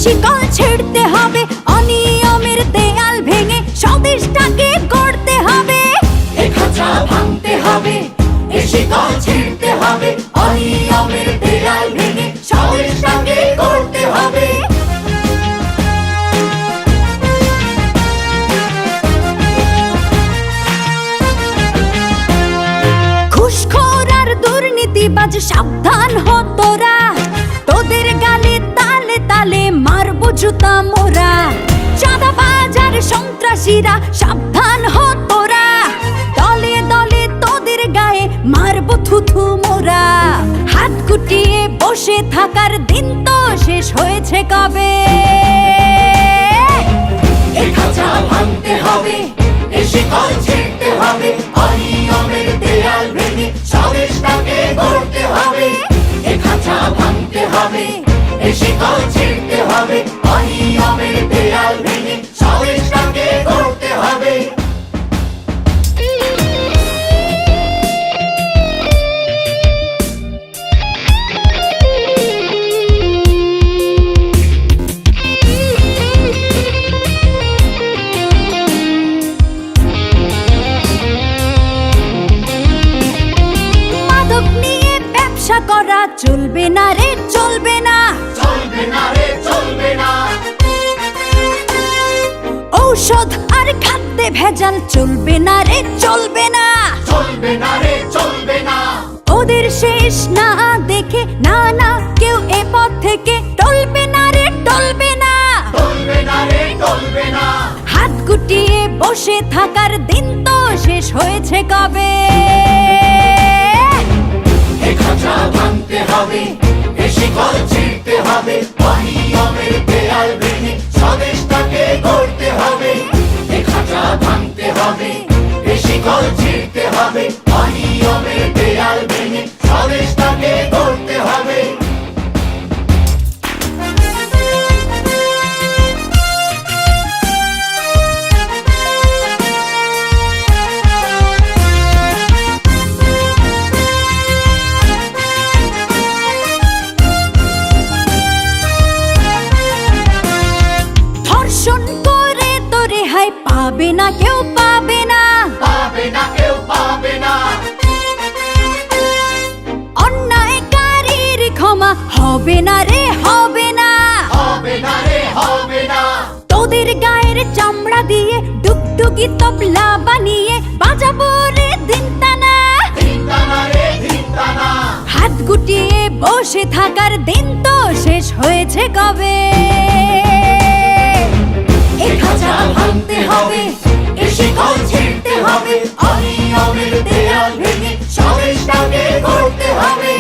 শিকল ছিঁড়তে হবে, অনিয়মের দেয়াল ভেঙে স্বদেশটাকে গড়তে হবে। এ খাঁচা ভাঙতে হবে, এ শিকল ছিঁড়তে হবে, অনিয়মের দেয়াল ভেঙে স্বদেশটাকে গড়তে হবে। ঘুষখোর আর দুর্নীতিবাজ সাবধান হ তোরা, তোদের গালে তালে তালে মারবো জুতা মোরা। চাঁদাবাজ আর সন্ত্রাসীরা সাবধান হ তোরা, দলে দলে তোদের গায়ে মারবো থুথু মোরা। হাত গুটিয়ে বসে থাকার দিন তো শেষ হয়েছে কবে। এ খাঁচা ভাঙতে হবে, এ শিকল ছিঁড়তে হবে, অনিয়মের দেয়াল ভেঙে স্বদেশটাকে গড়তে হবে। এ খাঁচা ভাঙতে হবে, এ শিকল ছিঁড়তে হবে, অনিয়মের দেয়াল ভেঙে স্বদেশটাকে গড়তে হবে। মাদক নিয়ে ব্যবসা করা চলবে না রে, চলবে না, চলবে না রে, চলবে না। ঔষধ আর খাদ্যে ভেজাল চলবে না রে, চলবে না, চলবে না রে, চলবে না। ওদের শেষ না দেখে না না কেউ এ পথ থেকে টলবে না রে, টলবে না। চলবে না রে, চলবে না। হাত গুটিয়ে বসে থাকার দিন তো শেষ হয়েছে কবে। এ খাঁচা ভাঙতে হবে, এ শিকল ছিঁড়তে হবে, অনিয়মের দেয়াল ভেঙে স্বদেশটাকে গড়তে হবে। এ খাঁচা ভাঙতে হবে, এ শিকল ছিঁড়তে হবে, অনিয়মের দেয়াল ভেঙে স্বদেশটাকে গড়তে হবে। ধর্ষণ করে তো রেহাই পাবে না কেউ, পাবে না, পাবে না কেউ, পাবে না। অন্যায়কারীর ক্ষমা হবে না রে, হবে না। হবে না রে, হবে না। তোদের গায়ের চামড়া দিয়ে ডুগডুগি তবলা বানিয়ে বাজাবো রে দিনটানা। ধিনতানা রে, ধিনতানা। হাত গুটিয়ে বসে থাকার দিন তো শেষ হয়েছে কবে। এ খাঁচা ভাঙতে হবে, এ শিকল ছিঁড়তে হবে, অনিয়মের দেয়াল ভেঙে স্বদেশটাকে গড়তে হবে।